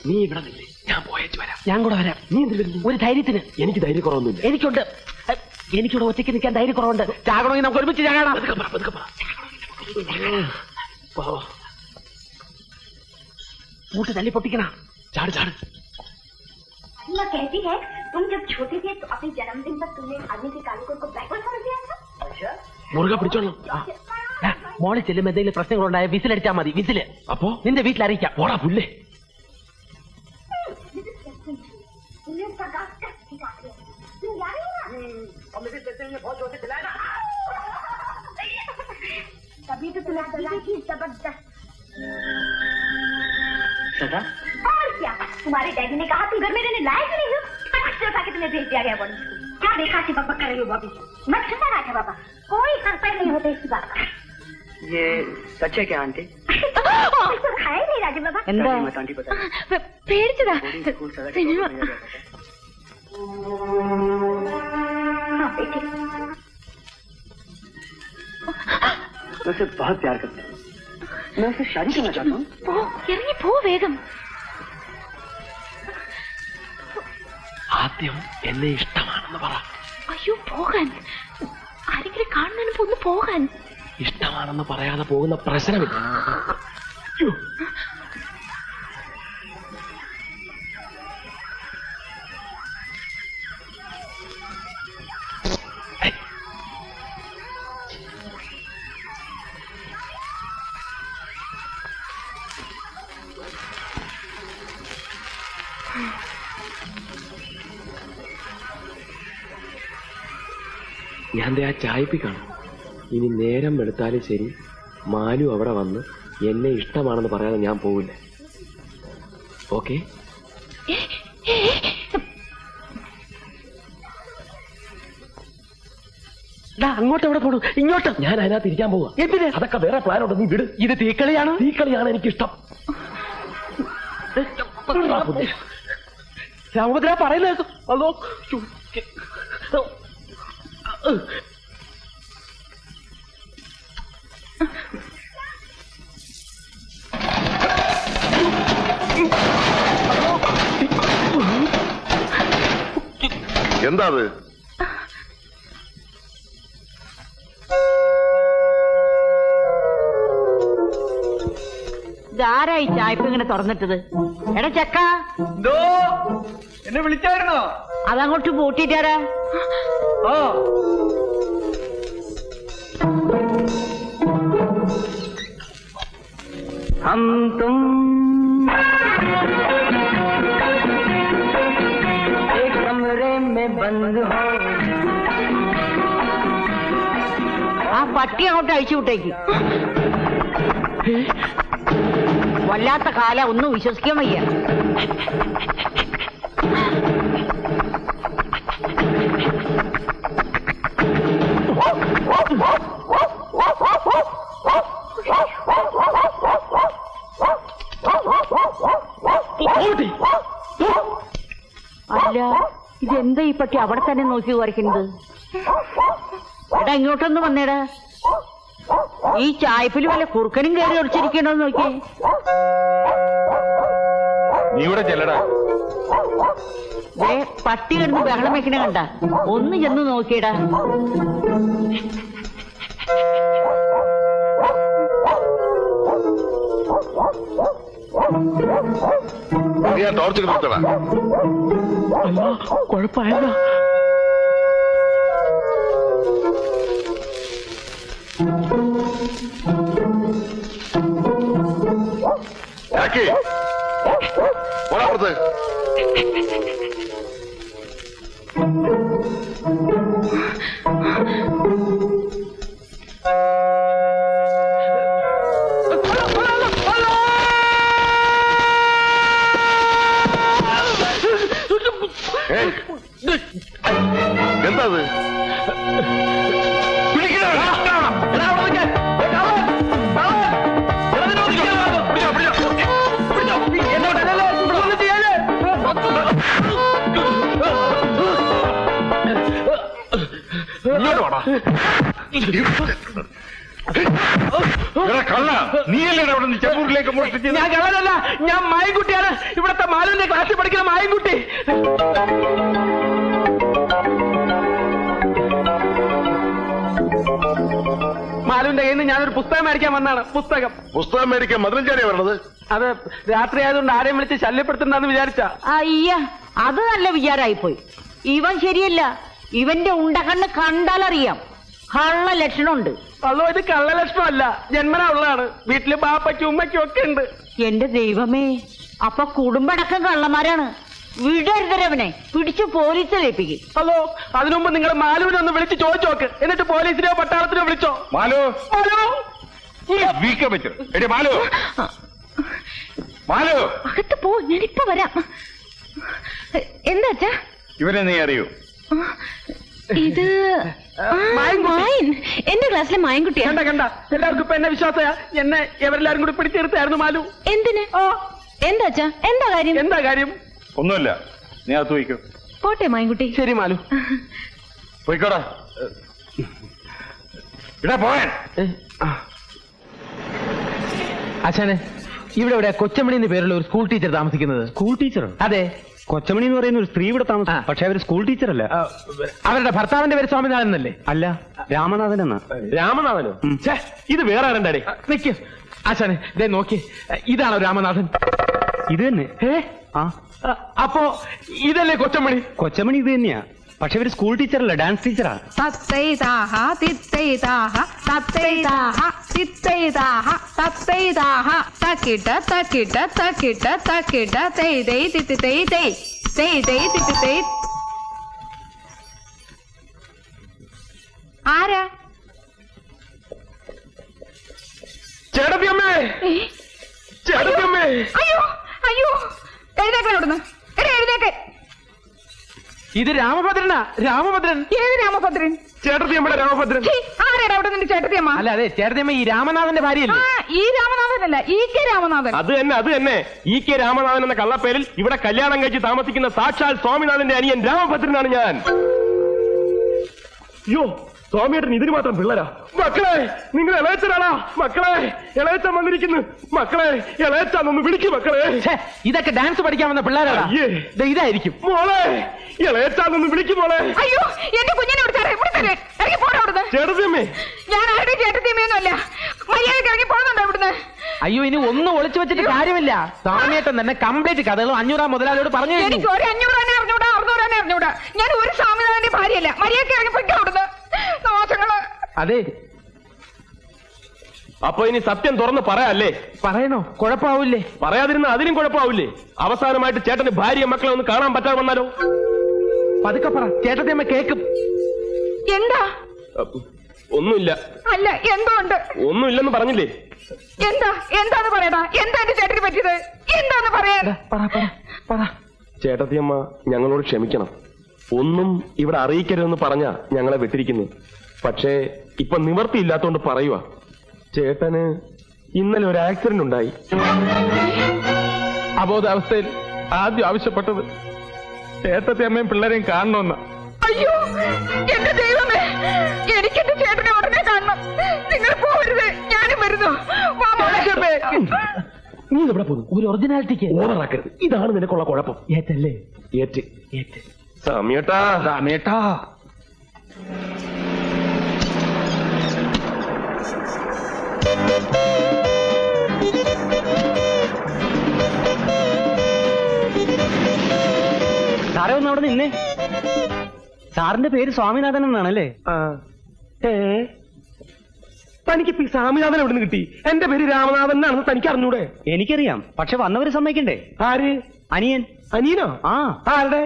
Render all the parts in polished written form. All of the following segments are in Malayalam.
നീ ഇവിടെ നില്ലേ, ഞാൻ പോയേച്ച് വരാം. ഞാൻ കൂടെ വരാം. നീ എന്തിനു വരുന്നു? ഒരു ധൈര്യത്തിന്. എനിക്ക് ധൈര്യക്കുറവൊന്നുമില്ല. എനിക്കുണ്ട്. എനിക്കിവിടെ ഒറ്റയ്ക്ക് നിൽക്കാൻ ധൈര്യക്കുറവുണ്ട്. ചാകണമെങ്കിൽ നമുക്ക് ഒരുമിച്ച് ചാകണം. കൂട്ട് തല്ലി പൊട്ടിക്കണ. ചാട് ചാട്. कहती है तुम जब छोटे थे तो अपने जन्मदिन पर तुमने आदमी के काले कोट को बैकवर्ड समझ लिया था. മുറുകെ പിടിച്ചോളാം. മോളിൽ ചെല്ലുമ്പോൾ എന്തെങ്കിലും പ്രശ്നങ്ങളുണ്ടായ വിസിലടിച്ചാ മതി. വിസില് അപ്പോ നിന്റെ വീട്ടിൽ അറിയിക്കാം. പോടാ പുല്ലേ. तभी तो तुम्हें जबरदस्त. और क्या, तुम्हारे डैडी ने कहा तुम घर में रहने लायक नहीं हो. उठा के तुम्हें भेज दिया गया बॉडी स्कूल. क्या देखा कि पापा कर रही हो बॉबी? मत सुना रहा था बाबा. कोई हंसर नहीं होते इसकी बात का. ये सच है क्या आंटी? है नहीं राजू बाबा. मत आंटी बता. പേടിച്ചതാ. मैं उसे बहुत प्यार करता हूँ. मैं उसे शादी करना चाहता हूँ. ഇറങ്ങി പോ വേഗം. ആദ്യം എന്നെ ഇഷ്ടമാണെന്ന് പറ. അയ്യോ പോകാൻ. ആരെങ്കിലും കാണുന്നതിന് ഒന്ന് പോകാൻ. ഇഷ്ടമാണെന്ന് പറയാതെ പോകുന്ന പ്രശ്നമില്ല. ഞാൻ ആ ചായപ്പി കാണും. ഇനി നേരം വെളുത്താലും ശരി, മാലു അവിടെ വന്ന് എന്നെ ഇഷ്ടമാണെന്ന് പറയാതെ ഞാൻ പോവില്ല. ഓക്കെ? അങ്ങോട്ട് എവിടെ പോണു? ഇങ്ങോട്ട്. ഞാൻ അതിനകത്ത് ഇരിക്കാൻ പോവാ. എന്തിന്? അതൊക്കെ വേറെ പ്ലാനുണ്ട്. നീ വിട്. ഇത് തീക്കളിയാണ്. തീക്കളിയാണ് എനിക്കിഷ്ടം. രാമഭദ്ര പറയുന്നത് അതോ എന്താ അത്? ഇതാരായി ചായപ്പ് ഇങ്ങനെ തുറന്നിട്ടത്? എടാ ചക്ക, എന്നെ വിളിച്ചായിരുന്നോ? അതങ്ങോട്ട് പൂട്ടിട്ടാരാ? ഓ हम तुम एक कमरे में बंद हो. ആ പട്ടി അങ്ങോട്ട് അഴിച്ചു വിട്ടേക്ക്. വല്ലാത്ത കാല, ഒന്നും വിശ്വസിക്കാൻ വയ്യ. അല്ല, ഇതെന്താ ഈ പട്ടി അവിടെ തന്നെ നോക്കി വരയ്ക്കുന്നത്? എടാ ഇങ്ങോട്ടൊന്ന് വന്നേടാ. ഈ ചായപ്പിൽ വല്ല കുറുക്കനും കയറി ഒടിച്ചിരിക്കണോ നോക്കി. നീ ഇവിടെ ചെല്ലടാ. പട്ടി കിടന്ന് ബഹളം വെക്കണ കണ്ട, ഒന്ന് ചെന്ന് നോക്കിയടാ. ടോർച്ച് നിർത്തടാ. കുഴപ്പമായതാ. ഓടാപ്പുറത്ത്. എന്താ അത്? കള്ള നീയല്ലേ അവിടെ നിന്ന് ചെമ്പൂരിലേക്ക് മോഷ്ടിച്ചത്? ഞാൻ കള്ളനല്ല, ഞാൻ മായൻകുട്ടിയാണ്. ഇവിടത്തെ മാലുവിന്റെ ക്ലാസ്സിൽ പഠിക്കുന്ന മായൻകുട്ടി. മാലുവിന്റെ കയ്യിൽ നിന്ന് ഞാനൊരു പുസ്തകം മേടിക്കാൻ വന്നാണ്. പുസ്തകം മേടിക്കാൻ മധുരഞ്ചാരിയാ വരണത്? അത് രാത്രി ആയതുകൊണ്ട് ആരെയും വിളിച്ച് ശല്യപ്പെടുത്തണ്ടെന്ന് വിചാരിച്ച. അയ്യ, അത് നല്ല വിചാരായിപ്പോയി. ഇവൻ ശരിയല്ല. ഇവന്റെ ഉണ്ടകണ്ണ് കണ്ടാലറിയാം കള്ള ലക്ഷണമുണ്ട്. അതോ ഇത് കള്ളലക്ഷണമല്ല, ജന്മനാ ഉള്ളതാണ്. വീട്ടില് ബാപ്പയ്ക്കും ഉമ്മയ്ക്കും ഒക്കെ ഉണ്ട്. എന്റെ ദൈവമേ, അപ്പൊ കുടുംബടക്കം കള്ളന്മാരാണ്. വിടരുതരവനെ പിടിച്ചു പോലീസിലേപ്പിക്കും. അതോ അതിനുമുമ്പ് നിങ്ങൾ മാലുവിനെ ഒന്ന് വിളിച്ച് ചോദിച്ചു നോക്ക്. എന്നിട്ട് പോലീസിനെയോ പട്ടാളത്തിനോ വിളിച്ചോ. മാലു മാലു വീക്ക വെച്ചു. എടി മാലു, മാലു അകത്ത് പോ, ഞാനിപ്പോ വരാം. എന്താ അച്ഛാ? ഇവരെ നീ അറിയൂ? ഇത് മായൻ, എന്റെ ക്ലാസ്സിലെ മായൻകുട്ടിയാ. കണ്ട എല്ലാവർക്കും ഇപ്പൊ എന്നെ വിശ്വാസയാ. എന്നെ എവരെല്ലാരും കൂടി പിടിച്ചെടുത്തായിരുന്നു മാലു. എന്തിന്? എന്താ അച്ഛാ? എന്താ കാര്യം? ഒന്നുമില്ല, നീ അകത്ത് പോയിക്കോ. പോട്ടെ മായൻകുട്ടി. ശരി മാലു, പോയിക്കോടാ. ഇടാ പോയാൻ. അച്ഛനെ ഇവിടെ ഇവിടെ കൊച്ചമണി എന്ന് പേരുള്ള ഒരു സ്കൂൾ ടീച്ചർ താമസിക്കുന്നത്. സ്കൂൾ ടീച്ചറോ? അതെ, കൊച്ചമണി എന്ന് പറയുന്ന ഒരു സ്ത്രീ ഇവിടെ താമസം. പക്ഷെ അവര് സ്കൂൾ ടീച്ചർ അല്ല. അവരുടെ ഭർത്താവിന്റെ പേര് സ്വാമിനാഥൻ എന്നല്ലേ? അല്ല, രാമനാഥൻ എന്നാ. രാമനാഥനോ? ഇത് വേറെ ആരണ്ടാടേ. നിക്ക് ആശാനെ, ദേ നോക്കി, ഇതാണോ രാമനാഥൻ? ഇത് തന്നെ. ആ, അപ്പോ ഇതല്ലേ കൊച്ചമണി? കൊച്ചമണി ഇത് തന്നെയാ. പക്ഷെ ഇവര് സ്കൂൾ ടീച്ചറല്ല, ഡാൻസ് ടീച്ചറാ. തത്തൈതാഹ തിത്തൈതാഹ തത്തൈതാഹ തിത്തൈതാഹ തത്തൈതാഹ തക്കിട്ട തക്കിട്ട തക്കിട്ട തക്കിട്ട തൈ തൈ തിത്തി തൈ തൈ തൈ തൈ തിത്തി തൈ. ആരാ? ചേട്ടത്തിയമ്മേ, ചേട്ടത്തിയമ്മേ. അയ്യോ അയ്യോ, എഴുന്നേക്കാൻ അവിടുന്ന്. എഴുന്നേക്ക്. ഇത് രാമഭദ്രനാ. രാമഭദ്രൻ. ഏത് രാമഭദ്രൻ? ചേട്ടത്തിയമ്മയുടെ രാമഭദ്രൻ. ആരാടാ അവിടെ നിന്ന് ചേട്ടത്തിയമ്മ? അല്ല, അതെ, ചേട്ടത്തിയമ്മ ഈ രാമനാഥന്റെ ഭാര്യയല്ലേ? ഈ രാമനാഥനല്ല, ഈ കെ രാമനാഥൻ. അത് തന്നെ ഈ കെ രാമനാഥൻ എന്ന കള്ളപ്പേരിൽ ഇവിടെ കല്യാണം കഴിച്ച് താമസിക്കുന്ന സാക്ഷാൽ സ്വാമിനാഥന്റെ അനിയൻ രാമഭദ്രനാണ് ഞാൻ. അയ്യോ, സ്വാമിയേട്ടൻ ഇതിന് മാത്രം പിള്ളേരാ. മക്കളെ, നിങ്ങൾ ഇളയച്ചനാണാ? മക്കളെ, ഇളയച്ചൻ വന്നിരിക്കുന്നു. മക്കളെ, ഇളയച്ചാന്നൊന്ന് വിളിക്കും മക്കളെ. ഇതൊക്കെ ഡാൻസ് പഠിക്കാൻ വന്ന പിള്ളേരാ. ഇതായിരിക്കും. മോളെ, ഇളയച്ചാന്നൊന്ന് വിളിക്കും മോളെ. അയ്യോ, എന്റെ കുഞ്ഞിനെ ഇറങ്ങി പോടാ അവിടുന്ന്. ചേട്ടത്തിയമ്മേ. ഞാൻ ആരുടെ ചേട്ടത്തിയമ്മയൊന്നുമല്ല. മര്യാദയ്ക്ക് ഇറങ്ങി പോകുന്നുണ്ടോ ഇവിടുന്ന്? അയ്യോ, ഇനി ഒന്നും ഒളിച്ചു വെച്ചിട്ട് കാര്യമില്ല. സ്വാമിയേട്ടൻ തന്നെ കംപ്ലീറ്റ് കഥകളും 500 മുതലാളിയോട് പറഞ്ഞു. എനിക്ക് ഒരു 500 അറിഞ്ഞൂടാ, 600 അറിഞ്ഞൂടാ. ഞാൻ ഒരു സ്വാമിനാഥന്റെ ഭാര്യയല്ല. മര്യാദയ്ക്ക് ഇറങ്ങി പൊയ്ക്കോ അവിടുന്ന്. നാശങ്ങള്. അതെ, അപ്പൊ ഇനി സത്യം തുറന്ന് പറയാല്ലേ? പറയണോ? കുഴപ്പമാവില്ലേ? പറയാതിരുന്ന അതിനും കുഴപ്പമാവില്ലേ? അവസാനമായിട്ട് ചേട്ടന് ഭാര്യ മക്കളെ ഒന്ന് കാണാൻ പറ്റാതെ വന്നാലോ? പതുക്കെ പറ, ചേട്ടത്തിയമ്മ കേക്കും. എന്താ? ഒന്നുമില്ല. അല്ല, എന്തോ ഉണ്ട്. ഒന്നുമില്ലെന്ന് പറഞ്ഞില്ലേ? എന്താന്ന് പറയടാ. എന്താ എന്റെ ചേട്ടന് പറ്റിയത്? എന്താന്ന് പറയാ. ചേട്ടത്തിയമ്മ ഞങ്ങളോട് ക്ഷമിക്കണം. ഒന്നും ഇവിടെ അറിയിക്കരുതെന്ന് പറഞ്ഞാ ഞങ്ങളെ വിട്ടിരിക്കുന്നു. പക്ഷേ ഇപ്പൊ നിവർത്തിയില്ലാത്തോണ്ട് പറയുക. ചേട്ടന് ഇന്നലെ ഒരു ആക്സിഡന്റ് ഉണ്ടായി. അബോധാവസ്ഥയിൽ ആദ്യം ആവശ്യപ്പെട്ടത് ചേട്ടത്തിയമ്മയും പിള്ളേരെയും കാണണമെന്ന. അയ്യോ, എന്റെ ദൈവമേ, എനിക്ക് എന്റെ ചേട്ടനെ ഉടനെ കാണണം. നിങ്ങൾ പോരുത്, ഞാനും വരുന്നു. നീ ഇവിടെ പോകുന്നു. ഒരു ഒറിജിനാലിറ്റിക്ക് ഓവറാക്കരുത്. ഇതാണ് നിനക്കുള്ള കുഴപ്പം. ഏറ്റല്ലേ? ഏറ്റ്. സമയട്ടാ. സാറേ, ഒന്ന് അവിടെ നിന്നേ. സാറിന്റെ പേര് സ്വാമിനാഥൻ എന്നാണല്ലേ? തനിക്ക് സ്വാമിനാഥൻ എവിടെ നിന്ന് കിട്ടി? എന്റെ പേര് രാമനാഥൻ എന്നാണെന്ന് തനിക്ക് അറിഞ്ഞൂടെ? എനിക്കറിയാം, പക്ഷെ വന്നവര് സമ്മതിക്കണ്ടേ? ആര്? അനിയൻ. അനിയനോ? ആ. ആരുടെ?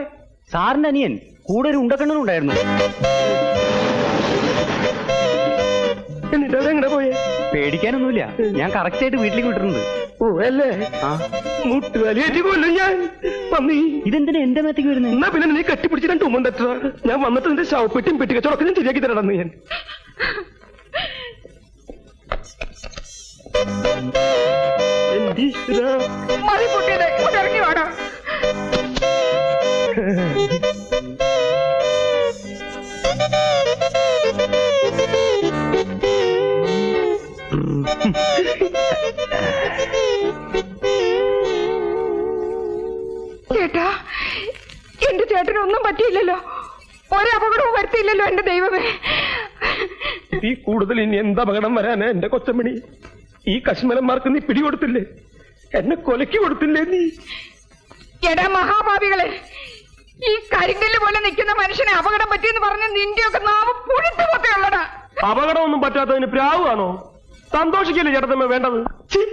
സാറിന്റെ അനിയൻ. കൂടെ ഒരു ഉണ്ടക്കണ്ണനുണ്ടായിരുന്നു. എന്നിട്ട് അതെങ്ങനെ പോയേ? പേടിക്കാനൊന്നുമില്ല, ഞാൻ കറക്റ്റ് ആയിട്ട് വീട്ടിലേക്ക് വിട്ടിട്ടുണ്ട്. ഓ അല്ലേ? ആ, മുട്ടുവലിയേറ്റ് കൊല്ലും ഞാൻ. പന്നി, ഇതെന്തിനാ എന്റെ മേത്തേക്ക് വരുന്നത്? എന്നാ പിന്നെ നീ കെട്ടിപ്പിടിച്ച് 2 ഉമ്മൻ തെറ്റാ. ഞാൻ വന്നിട്ട് നിന്റെ ശവപ്പെട്ടിയും പെട്ടിക്കച്ചവടൊക്കെ ഞാൻ ശരിയാക്കി തരണം. ഞാൻ മതി പൊട്ടിയത്, ഇങ്ങോട്ട് ഇറങ്ങി വാടാ. ചേട്ടാ, എന്റെ ചേട്ടനൊന്നും പറ്റിയില്ലല്ലോ, ഒരപകടവും വരുത്തിയില്ലല്ലോ എന്റെ ദൈവമേ. ഈ കൂടുതൽ ഇനി എന്ത് അപകടം വരാനാ എന്റെ കൊച്ചമണി? ഈ കശ്മലന്മാർക്ക് നീ പിടികൊടുത്തില്ലേ? എന്നെ കൊലയ്ക്ക് കൊടുത്തില്ലേ നീ? എടാ മഹാഭാവികളെ, ഈ കരിങ്കല്ല് പോലെ നിൽക്കുന്ന മനുഷ്യനെ അപകടം പറ്റിയെന്ന് പറഞ്ഞ് നിന്റെയൊക്കെ നാവ് പുഴുത്തു പോത്തെയുള്ളടാ. അപകടമൊന്നും പറ്റാത്തതിന് പ്രാവാണോ? സന്തോഷിക്കല്ലേ ചേട്ടത്തമ്മ വേണ്ടത്?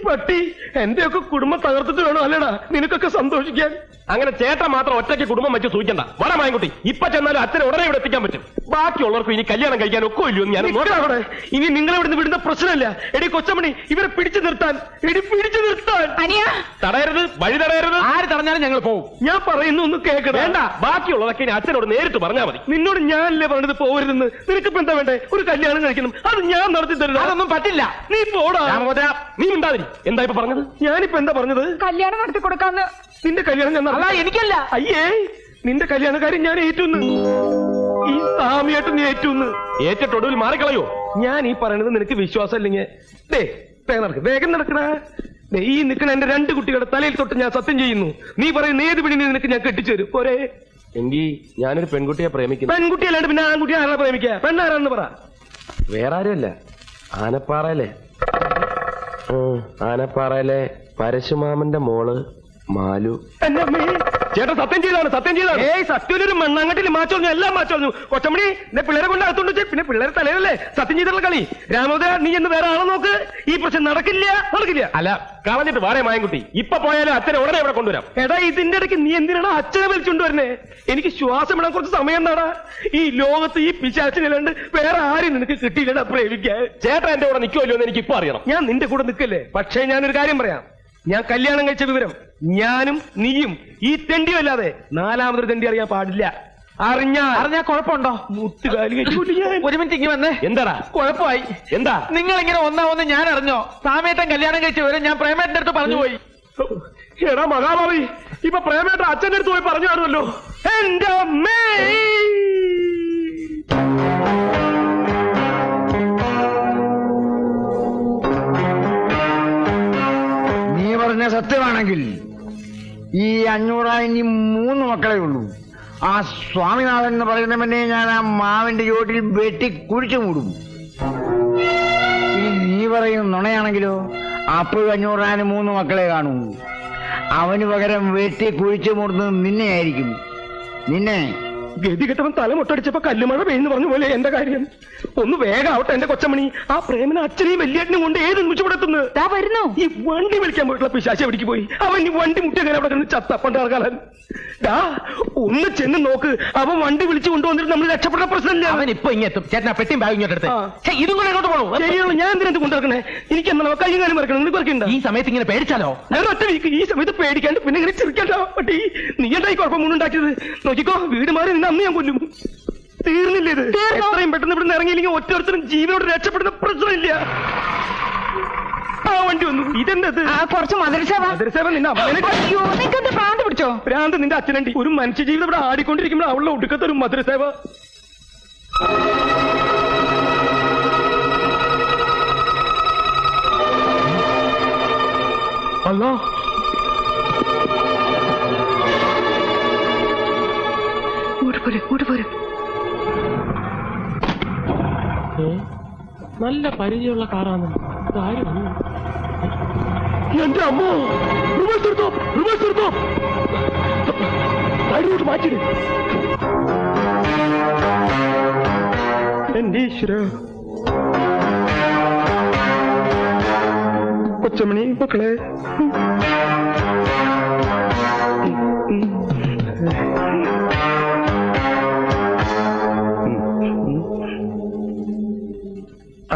പട്ടി, എന്റെയൊക്കെ കുടുംബം തകർത്തിട്ട് വേണോ അല്ലേടാ നിനക്കൊക്കെ സന്തോഷിക്കാൻ? അങ്ങനെ ചേട്ടൻ മാത്രം ഒറ്റയ്ക്ക് കുടുംബം വെച്ച് സൂചിക്കണ്ട. വട മായൻകുട്ടി, ഇപ്പൊ ചെന്നാലും അച്ഛനെ ഉടനെ ഇവിടെ എത്തിക്കാൻ പറ്റും. ബാക്കിയുള്ളവർക്ക് ഇനി കല്യാണം കഴിക്കാൻ ഒക്കെ ഇല്ലയോ ഞാൻ നോക്കാം. ഇനി നിങ്ങൾ ഇവിടുന്ന് വിടുന്ന പ്രശ്നമില്ല. എടി കൊച്ചമണി, ഇവരെ പിടിച്ചു നിർത്താൻ, പിടിച്ചു നിർത്താൻ. അനിയാ, തടയരുത്, വഴി തടയരുത്. ആര് തടഞ്ഞാലും ഞങ്ങൾ പോകും. ഞാൻ പറയുന്നു ഒന്ന് കേൾക്കണം. വേണ്ട, ബാക്കിയുള്ളതൊക്കെ ഇനി അച്ഛനോട് നേരിട്ട് പറഞ്ഞാൽ മതി. നിന്നോട് ഞാനല്ലേ പറഞ്ഞത് പോകരുതെന്ന്. നിനക്കിപ്പോ എന്താ വേണ്ടേ? ഒരു കല്യാണം കഴിക്കണം, അത് ഞാൻ നടത്തി തരുന്നു. അതൊന്നും പറ്റില്ല. നീ പോടാ. നീ ഉണ്ടാതിരി. എന്താ ഇപ്പൊ പറഞ്ഞത്? ഞാനിപ്പോ എന്താ പറഞ്ഞത്? കല്യാണം നടത്തി കൊടുക്കാന്ന്. നിന്റെ കല്യാണം ഞാൻ എനിക്കല്ല. അയ്യേ, നിന്റെ കല്യാണക്കാരൻ ഞാൻ ഏറ്റുന്ന്. ഈ സാമിയായിട്ട് നീ ഏറ്റുന്ന്. ഏറ്റിട്ടൊടുവിൽ മാറിക്കളയോ? ഞാൻ ഈ പറയണത് നിനക്ക് വിശ്വാസം ഇല്ലെങ്കിൽ വേഗം നടക്കണ. ഈ നിൽക്കണ എന്റെ 2 കുട്ടികളുടെ തലയിൽ തൊട്ട് ഞാൻ സത്യം ചെയ്യുന്നു. നീ പറയുന്ന ഏത് പിടി നിനക്ക് ഞാൻ കെട്ടിച്ചു തരും. പോരെ? എങ്കിൽ ഞാനൊരു പെൺകുട്ടിയെ പ്രേമിക്കുന്നു. പെൺകുട്ടിയല്ലാണ്ട് പിന്നെ ആൺകുട്ടിയെ ആരാ പ്രേമിക്കുക? പെണ്ണാരാന്ന് പറ. വേറെ ആരുമല്ല, ആനപ്പാറയിലെ പരശുമാമന്റെ മോള് മാലു. ചേട്ടൻ സത്യം ചെയ്താണ്, സത്യം ചെയ്താണ്. സത്യൊരു മണ്ണാങ്കട്ടിൽ മാച്ചോളഞ്ഞു, എല്ലാം മാച്ചോളഞ്ഞു. കൊച്ചമണി, എന്നെ പിള്ളേരെ കൊണ്ട് അകത്തോണ്ട് വെച്ച് പിന്നെ പിള്ളേരെ തലയിലല്ലേ സത്യം ചെയ്തിട്ടുള്ള കളി. രാമോദര, നീ എന്ന് വേറെ ആളെ നോക്ക്. ഈ പ്രശ്നം നടക്കില്ല. അല്ല, കളഞ്ഞിട്ട് വാടേ മായൻകുട്ടി. ഇപ്പൊ പോയാലും അച്ഛനെ ഉടനെ ഇവിടെ കൊണ്ടുവരാം. എടാ, ഇതിന്റെ ഇടയ്ക്ക് നീ എന്തിനാണ് അച്ഛനെ വലിച്ചുകൊണ്ടുവരുന്നേ? എനിക്ക് ശ്വാസം ഇടാൻ കുറച്ച് സമയം എന്നാടാ. ഈ ലോകത്ത് ഈ പിശാച്ചിനല്ലാണ്ട് വേറെ ആരും നിനക്ക് കിട്ടിയില്ലടാ പ്രേമിക്കാൻ. ചേട്ടൻ എന്റെ കൂടെ നിൽക്കുമല്ലോ എന്ന് എനിക്ക് ഇപ്പൊ അറിയണം. ഞാൻ നിന്റെ കൂടെ നിൽക്കല്ലേ. പക്ഷേ ഞാനൊരു കാര്യം പറയാം. ഞാൻ കല്യാണം കഴിച്ച വിവരം ഞാനും നീയും ഈ തെണ്ടിയും അല്ലാതെ 4ാമതൊരു തെണ്ടി അറിയാൻ പാടില്ല. അറിഞ്ഞാ കുഴപ്പമുണ്ടോ? മുട്ടുകാലി ഒരു മിനിറ്റ് ഇങ്ങനെ വന്നേ. എന്താടാ കുഴപ്പമായി? എന്താ നിങ്ങൾ ഇങ്ങനെ ഒന്നാവെന്ന് ഞാൻ അറിഞ്ഞോ? സാമേട്ടൻ കല്യാണം കഴിച്ച വിവരം ഞാൻ പ്രേമേട്ടന്റെ അടുത്ത് പറഞ്ഞു പോയി. എടാ മഹാഭാവി, ഇപ്പൊ പ്രേമേട്ടൻ അച്ഛന്റെ അടുത്ത് പോയി പറഞ്ഞു കാണുമല്ലോ. എന്റെ അമ്മേ, സത്യമാണെങ്കിൽ ഈ 500 ഇനി 3 മക്കളെ ഉള്ളൂ. ആ സ്വാമിനാഥൻ എന്ന് പറയുന്നവനെ ഞാൻ ആ മാവിന്റെ ചോട്ടിൽ വെട്ടി കുഴിച്ചു മൂടും. ഇനി നീ പറയും നുണയാണെങ്കിലോ? അപ്പോഴും 500 3 മക്കളെ കാണൂ. അവന് പകരം വെട്ടി കുഴിച്ചു മൂടുന്നത് നിന്നെയായിരിക്കും. നിന്നെ ഗതി കെട്ടവൻ തലമുട്ടടിച്ചപ്പോ കല്ലുമഴ പെയ്യുന്നു പറഞ്ഞു പോലെ എന്റെ കാര്യം. ഒന്ന് വേഗാവട്ടെ എന്റെ കൊച്ചമണി. ആ പ്രേമന അച്ഛനെയും വലിയേട്ടനും കൊണ്ട് ഏത് നിമിഷപ്പെടുത്തുന്നത് വരുന്നു. ഈ വണ്ടി വിളിക്കാൻ പോയിട്ടുള്ള പിശാച എവിടേക്ക് പോയി? അവൻ ഈ വണ്ടി മുട്ടിയങ്ങനെ അവിടെ കിടന്ന് ചത്തപ്പണ്ടാകാൻ. ഒന്ന് ചെന്ന് നോക്ക്. അവൻ വണ്ടി വിളിച്ചു കൊണ്ടുവന്നിട്ട് നമ്മൾ രക്ഷപ്പെട്ട പ്രശ്നമില്ല. അവൻ ഇപ്പൊ ഇങ്ങെത്തും. ചേട്ടനാ പെട്ടിയും ബാഗ് ഇങ്ങോട്ടെടുത്ത്. ഇതും കൂടെ അങ്ങോട്ട് പോകണോ? ശരിയാണോ? ഞാൻ എന്തിനകത്ത് കൊണ്ടിറക്കണേ? എനിക്ക് എന്താ കൈയും കാര്യം മറക്കണം. നിങ്ങൾക്ക് പറക്കണ്ട. ഈ സമയത്ത് ഇങ്ങനെ പേടിച്ചാലോ? ഞാൻ ഒറ്റ വീക്ക് ഈ സമയത്ത് പേടിക്കാണ്ട് പിന്നെ ഇങ്ങനെ ചിരിക്കണ്ട. പട്ടി, നീ എന്തായി കുഴപ്പമുണ്ടാക്കിയത്? നോക്കിക്കോ, വീട് മാറി നിന്ന് അന്ന് ഞാൻ കൊല്ലും. തീർന്നില്ല ഇത്. എത്രയും പെട്ടെന്ന് ഇവിടുന്ന് ഇറങ്ങിയില്ലെങ്കിൽ ഒറ്റൊരുത്തരും ജീവനോട് രക്ഷപ്പെടുന്ന പ്രശ്നമില്ല. ആ വണ്ടി വന്നു. ഇതെന്തത്? കുറച്ച് മധുരസേവ നിന്റെ ഭ്രാന്ത് പിടിച്ചോ? ഭ്രാന്ത് നിന്റെ അച്ഛനണ്ടി. ഒരു മനുഷ്യജീവിതം ഇവിടെ ആടിക്കൊണ്ടിരിക്കുമ്പോൾ അവളുടെ ഒടുക്കത്തെ ഒരു മധുരസേവ. അല്ലോ, ഇങ്ങോട്ട് പോരും. നല്ല പരിചയമുള്ള കാറാണ്. എന്റെ അമ്മോ, റിവേഴ്സ് എടുത്തോ. സൈഡിലോട്ട് മാറ്റിട്. എന്റെ ഈശ്വര. കൊച്ചമണി മക്കളെ,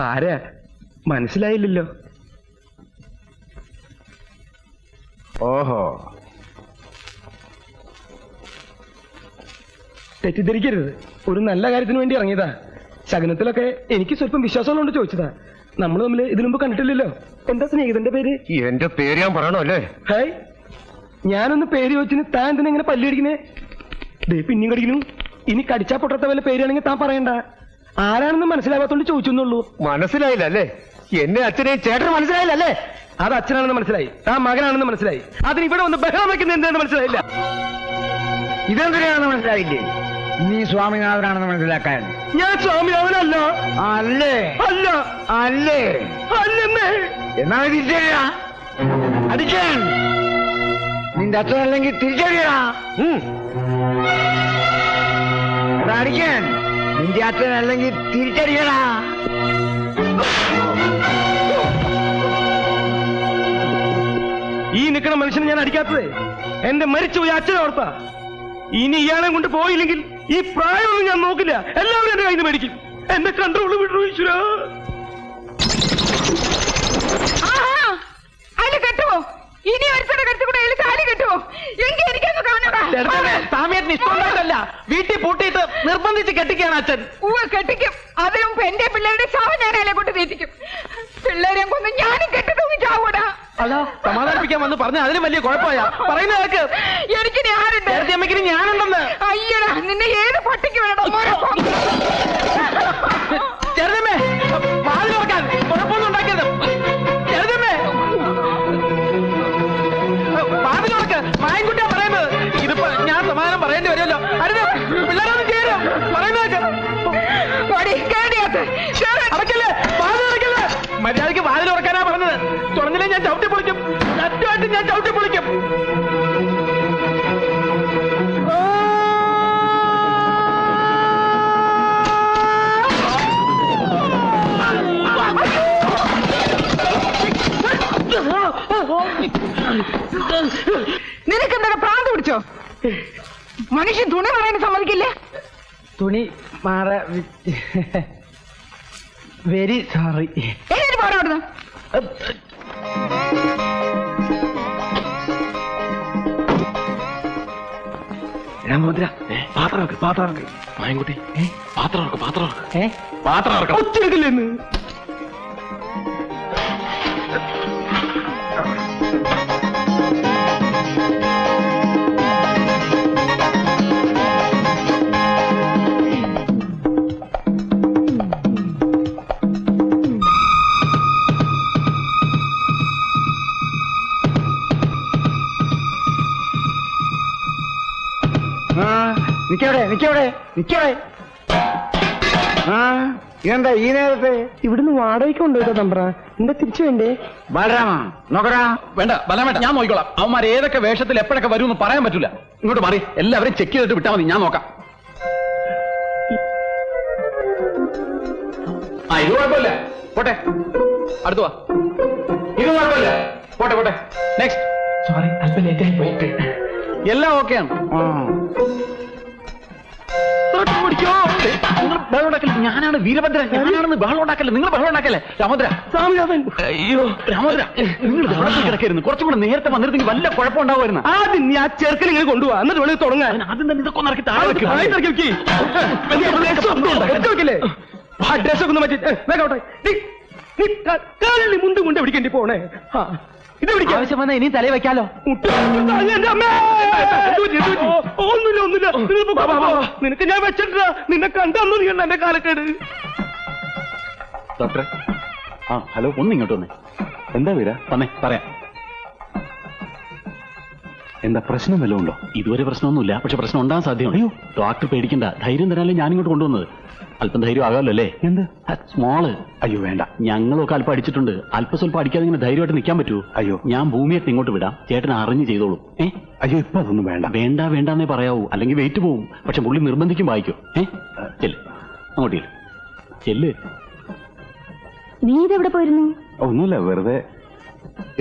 ആരാ മനസ്സിലായില്ലല്ലോ. ഓഹോ, തെറ്റിദ്ധരിക്കരുത്. ഒരു നല്ല കാര്യത്തിന് വേണ്ടി ഇറങ്ങിയതാ. ശകനത്തിലൊക്കെ എനിക്ക് സ്വല്പം വിശ്വാസമുള്ളതുകൊണ്ട് ചോദിച്ചതാ. നമ്മൾ തമ്മിൽ ഇതിനു മുമ്പ് കണ്ടിട്ടില്ലല്ലോ. എന്താ സ്നേഹിതന്റെ പേര്? എന്റെ പേര് ഞാൻ പറയണോ അല്ലേ? ഹായ്, ഞാനൊന്ന് പേര് ചോദിച്ചിന് താൻ എന്തിനാ ഇങ്ങനെ പല്ലിടിക്കുന്നേ? പിന്നെയും കടിക്കുന്നു. ഇനി കടിച്ചാ പൊട്ടത്ത വല്ല പേരാണെങ്കിൽ താൻ പറയണ്ട. ആരാണെന്ന് മനസ്സിലാവാത്തോണ്ട് ചോദിച്ചെന്നുള്ളൂ. മനസ്സിലായില്ല അല്ലേ? എന്നെ അച്ഛനെ ചേട്ടന് മനസ്സിലായില്ലല്ലേ? അത് അച്ഛനാണെന്ന് മനസ്സിലായി, താൻ മകനാണെന്ന് മനസ്സിലായി. അതിന് ഇവിടെ ഒന്ന് ബഹളം വെക്കുന്നത് എന്താണെന്ന് മനസ്സിലായില്ല. ഇതെന്തിനാണെന്ന് മനസ്സിലായില്ലേ? നീ സ്വാമിനാഥനാണെന്ന് മനസ്സിലാക്കാൻ. ഞാൻ സ്വാമിനാഥനല്ല. അല്ലേ? അല്ല. അല്ലേ? അല്ലെന്നേ. എന്നാ തിരിച്ചറിയാ അടിക്കാൻ. നിന്റെ അച്ഛനല്ലെങ്കിൽ തിരിച്ചറിയാ അടിക്കാൻ. നിന്റെ അച്ഛനല്ലെങ്കിൽ തിരിച്ചറിയടാ. ഈ നിൽക്കുന്ന മനുഷ്യനെ ഞാൻ അടിക്കാത്തതേ എന്റെ മരിച്ചുപോയി അച്ഛനെ ഓർത്താ. ഇനി ഇയാളെ കൊണ്ട് പോയില്ലെങ്കിൽ ഈ പ്രായമൊന്നും ഞാൻ നോക്കില്ല, എല്ലാവരും എന്റെ കയ്യിൽ നിന്ന് മേടിക്കും. എന്റെ കൺട്രോള് വിടൂ ഈശ്വരാ. അതിന് കെട്ടുവോ? ഇനി ഒരുത്തടെ കെട്ടുകൂടെ അതിൽ താലി കെട്ടുവോ? എങ്കിൽ എനിക്കൊന്ന് കാണൂടാ. സാമിയേട്ടന് ഇഷ്ടമുണ്ടായിട്ടല്ല, വീട്ടിൽ പൂട്ടിയിട്ട് നിർബന്ധിച്ച് കെട്ടിക്കാണ് അച്ഛൻ. കെട്ടിക്കും. അതിനു മുമ്പ് എന്റെ പിള്ളേരുടെ ശവം ഞാൻ അതിലെ കൊണ്ട് തീറ്റിക്കും. പിള്ളേരെ കൊന്ന് ഞാനും കെട്ടിട്ടൊന്നും ചാവൂടാ. അതാ സമാധാനിപ്പിക്കാൻ വന്ന് പറഞ്ഞ അതിലും വലിയ കുഴപ്പമായ പറയുന്ന കേക്ക്. എനിക്കിനി ആരുണ്ട്? അമ്മയ്ക്കിനി ഞാനുണ്ടെന്ന്. അയ്യടാ, നിന്നെ ഏത് പട്ടിക്ക് വേണം? ചെറുതമ്മേ, വാതിൽ തുറക്കാൻ കുഴപ്പമൊന്നും ഉണ്ടാക്കരുത്. ചെറുതമ്മേ, വാതിൽ തുറക്ക്. മായൻകുട്ടിയാ പറയുന്നത്. ഇതിപ്പോ ഞാൻ സമാധാനം പറയേണ്ടി വരുമല്ലോ. അരുത്, പിള്ളേരൊന്നും ചെയ്യരുത്. പറയുന്ന കേക്ക്. അടക്കല്ലേ, വാതിൽ അടക്കല്ലേ. മര്യാദയ്ക്ക് വാതിൽ തുറക്കാനാ പറഞ്ഞത്. തുറന്നില്ലേ ഞാൻ ചവിട്ടി പൊളിക്കും. സത്യമായിട്ട് ഞാൻ ചവിട്ടി പൊളിക്കും. നിനക്കെന്താ പ്രാന്ത് പിടിച്ചോ? മനുഷ്യൻ തുണി പറയാൻ സമ്മതിക്കില്ലേ? തുണി മാറ വെരി സോറി. എങ്ങനെ പോരാ അവിടുന്ന്? പാത്രം മായൻകുട്ടി, പാത്രം ഒച്ചെടുക്കില്ലെന്ന്. നിക്കവിടെ. ഇതെന്താ ഈ നേരത്തെ? ഇവിടുന്ന് വാടകയ്ക്ക് കൊണ്ടുപോയിട്ടോ തമ്പ്ര. എന്താ തിരിച്ചു വേണ്ടേ? ബാലരാമ നോക്കടാ. വേണ്ട ബലമേട്ട, ഞാൻ നോക്കിക്കോളാം. അവന്മാർ ഏതൊക്കെ വേഷത്തിൽ എപ്പോഴൊക്കെ വരുമെന്ന് പറയാൻ പറ്റൂല. ഇങ്ങോട്ട് മാറി, എല്ലാവരും ചെക്ക് ചെയ്തിട്ട് വിട്ടാൽ മതി, ഞാൻ നോക്കാം. ഇത് കുഴപ്പമില്ല, പോട്ടെ. അടുത്ത് വാ. ഇത് കുഴപ്പമില്ല, പോട്ടെ. നെക്സ്റ്റ്. സോറി, അല്പം ലേറ്റായി പോയിട്ട്. എല്ലാം ഓക്കെയാണ്. ഞാനാണ് വീരഭദ്രൻ, ഞാനാണെന്ന് ബഹളം ഉണ്ടാക്കല്ലേ. നിങ്ങൾ ബഹളം ഉണ്ടാക്കല്ലേ. രാമോദ്ര, അയ്യോ രാമോദ്ര, നിങ്ങൾ കിടക്കായിരുന്നു. കുറച്ചും കൂടെ നേരത്തെ വന്നിരുന്നെങ്കിൽ വല്ല കുഴപ്പം ഉണ്ടാവുമായിരുന്നു. ആദ്യം നീ ആ ചെറുക്കൽ ഇങ്ങനെ കൊണ്ടുപോവാ, എന്നിട്ട് വെളിയിൽ തുടങ്ങാൻ. ആദ്യം തന്നെ ഇതൊക്കെ ഇറക്കി താഴെ വെക്കില്ലേ. ആ ഡ്രസ്സൊക്കെ ഒന്ന് മാറ്റി വേഗോട്ടെ. നീ മുണ്ടും കൊണ്ട് പിടിക്കേണ്ടി പോണേ. ഇത് ആവശ്യം വന്നാ ഇനിയും തലയിൽ വെക്കാലോ. ഒന്നുമില്ല. നിനക്ക് ഞാൻ വെച്ചിട്ടാ. നിന്നെ കണ്ടു നീ കണ്ട എന്റെ കാലക്കേട്. ഡോക്ടറെ, ഹലോ, ഒന്ന് ഇങ്ങോട്ട് വന്നേ. എന്താ വീര? വന്നേ, പറയാം. എന്താ പ്രശ്നം വല്ലതും ഉണ്ടോ? ഇതുവരെ പ്രശ്നമൊന്നുമില്ല, പക്ഷെ പ്രശ്നം ഉണ്ടാകാൻ സാധ്യമാണ്. അയ്യോ, ഡോക്ടർ പേടിക്കണ്ട. ധൈര്യം തരാനല്ലേ ഞാനിങ്ങോട്ട് കൊണ്ടുവന്നത്. അല്പം ധൈര്യം ആകാമല്ലോ അല്ലേ? എന്ത് സ്മോള്? അയ്യോ വേണ്ട, ഞങ്ങളൊക്കെ അല്പം അടിച്ചിട്ടുണ്ട്. അല്പം സ്വല്പം അടിക്കാതെ ഇങ്ങനെ ധൈര്യമായിട്ട് നിൽക്കാൻ പറ്റുമോ? അയ്യോ, ഞാൻ ഭൂമിയായിട്ട് ഇങ്ങോട്ട് വിടാം, ചേട്ടൻ അറിഞ്ഞ് ചെയ്തോളൂ. അയ്യോ, ഇപ്പൊ അതൊന്നും വേണ്ടെന്നേ പറയാവൂ, അല്ലെങ്കിൽ വെയിറ്റ് പോവും. പക്ഷെ പുള്ളി നിർബന്ധിക്കും വായിക്കോ. ചെല്ല്, അങ്ങോട്ട് ചെല്ല്. നീ ഇതെവിടെ പോയിരുന്നു? ഒന്നുമില്ല, വെറുതെ.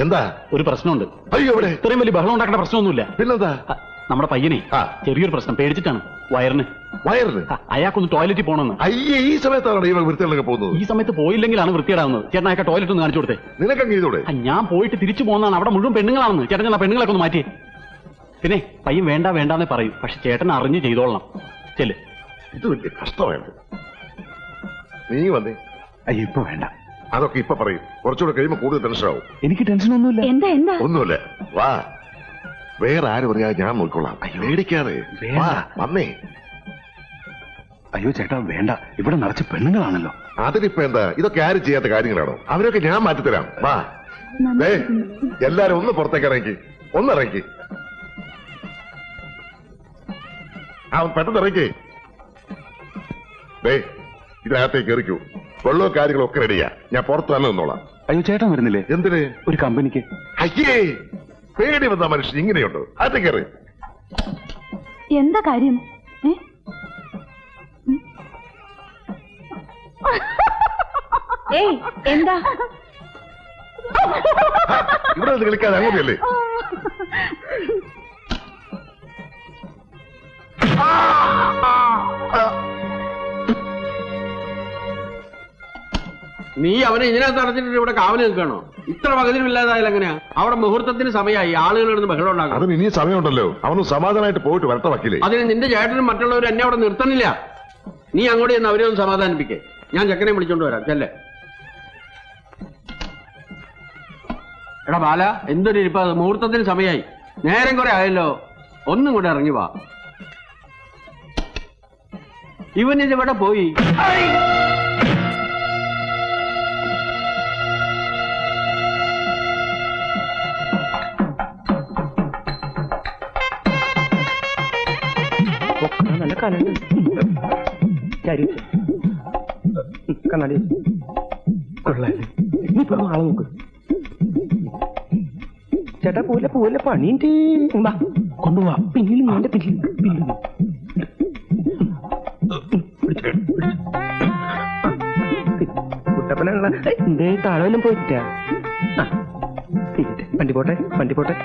എന്താ? ഒരു പ്രശ്നമുണ്ട്. അയ്യോ, ഇവിടെ ഇത്രയും വലിയ ബഹളം ഉണ്ടാക്കേണ്ട പ്രശ്നമൊന്നുമില്ല. പിന്നെന്താ? നമ്മുടെ പയ്യനെ ചെറിയൊരു പ്രശ്നം, പേടിച്ചിട്ടാണ്. വയറിന് അയാൾക്കൊന്ന് ടോയ്ലറ്റിൽ പോകണമെന്ന്. അയ്യേ, ഈ സമയത്താണ് ഇവ വൃത്തികളൊക്കെ പോകുന്നത്. ഈ സമയത്ത് പോയില്ലെങ്കിലാണ് വൃത്തിയിടാവുന്നത്. ചേട്ടൻ അയാൾക്ക് ടോയ്ലറ്റ് ഒന്ന് കാണിച്ചു കൊടുത്തേ. നിനക്കങ്ങ് ചെയ്തോടെ? ഞാൻ പോയിട്ട് തിരിച്ചു പോകുന്നതാണ്. അവിടെ മുഴുവൻ പെണ്ണുങ്ങളാണെന്ന്. ചേട്ടൻ ഞാൻ പെണ്ണുങ്ങളൊക്കെ ഒന്ന് മാറ്റിയേ. പിന്നെ പയ്യൻ വേണ്ടാന്നേ പറയും, പക്ഷെ ചേട്ടൻ അറിഞ്ഞ് ചെയ്തോളണം. ചെല്ല്. ഇത് വലിയ കഷ്ടമായിട്ട്. നീ വന്നേ. അയ്യോ, ഇപ്പൊ വേണ്ട. അതൊക്കെ ഇപ്പൊ പറയും, കുറച്ചുകൂടെ കഴിയുമ്പോ കൂടുതൽ ടെൻഷനാവും. എനിക്ക് ടെൻഷനൊന്നുമില്ല. എന്താ ഒന്നുമില്ല, വാ. വേറെ ആരും പറയാതെ ഞാൻ നോക്കിക്കോളാം. പേടിക്കാതെ വാ, വന്നേ. അയ്യോ ചേട്ടാ, വേണ്ട. ഇവിടെ നിറച്ച് പെണ്ണുങ്ങളാണല്ലോ. അതിനിപ്പോ എന്താ, ഇതൊക്കെ ആരും ചെയ്യാത്ത കാര്യങ്ങളാണോ? അവരൊക്കെ ഞാൻ മാറ്റിത്തരാം. വാ ദേ, എല്ലാരും ഒന്ന് പുറത്തേക്ക് ഇറങ്ങി, ഒന്നിറങ്ങി. പെട്ടെന്ന് ഇറങ്ങി. ദേ, ഇതിനകത്തേക്ക് എറിക്കൂ. വെള്ളവും കാര്യങ്ങളും ഒക്കെ റെഡിയാ. ഞാൻ പുറത്ത് തന്നെ നിന്നോളാം. അയ്യോ ചേട്ടൻ വരുന്നില്ലേ? എന്തിന്? ഒരു കമ്പനിക്ക്. അയ്യേ, പേടി വന്ന മനുഷ്യൻ ഇങ്ങനെയുണ്ട്. അത് കയറി. എന്താ കാര്യം? ഏയ് എന്താ? ഇവിടെ നിന്ന് കളിക്കാതെ അങ്ങനെയല്ലേ? നീ അവനെ ഇതിനകത്ത് അടച്ചിട്ട് ഇവിടെ കാവല് നിൽക്കണോ? ഇത്ര പകുതിയില്ലാതായാലും എങ്ങനെയാ? അവിടെ മുഹൂർത്തത്തിന് സമയമായി, ആളുകൾ ഇടുന്ന് ബഹളം ഉണ്ടാക്കണം. അതിന് ഇനിയും സമയമുണ്ടല്ലോ. അവന് സമാധാനമായിട്ട് പോയിട്ട് വരട്ടെ വക്കീലേ. അതിന് നിന്റെ ചേട്ടനും മറ്റുള്ളവരും എന്നെ അവിടെ നിർത്തണില്ല. നീ അങ്ങോട്ട് ചെന്ന് അവരെ ഒന്ന് സമാധാനിപ്പിക്കേ. ഞാൻ ചെക്കനെ വിളിച്ചോണ്ട് വരാം. ചെല്ലേ. എടാ ബാല, എന്തൊരു ഇരിപ്പ, മുഹൂർത്തത്തിന് സമയമായി, നേരം കുറെ ആയല്ലോ. ഒന്നും കൂടെ ഇറങ്ങി വാ. ഇവനിതിവിടെ പോയി. നല്ല കലുണ്ട്. കണ്ണാടി കൊള്ളാല്ലേ? നീ ഇപ്പൊ ആളെ നോക്ക്. ചേട്ടാ പോലെ പോലെ പണിയുണ്ട്. കൊണ്ടുപോവാ. പിന്നിൽ നിന്റെ പിന്നിൽ കുട്ടപ്പനുള്ള എന്തേ താഴെ വല്ലതും പോയിട്ടാ? വണ്ടി പോട്ടെ, വണ്ടി പോട്ടെ.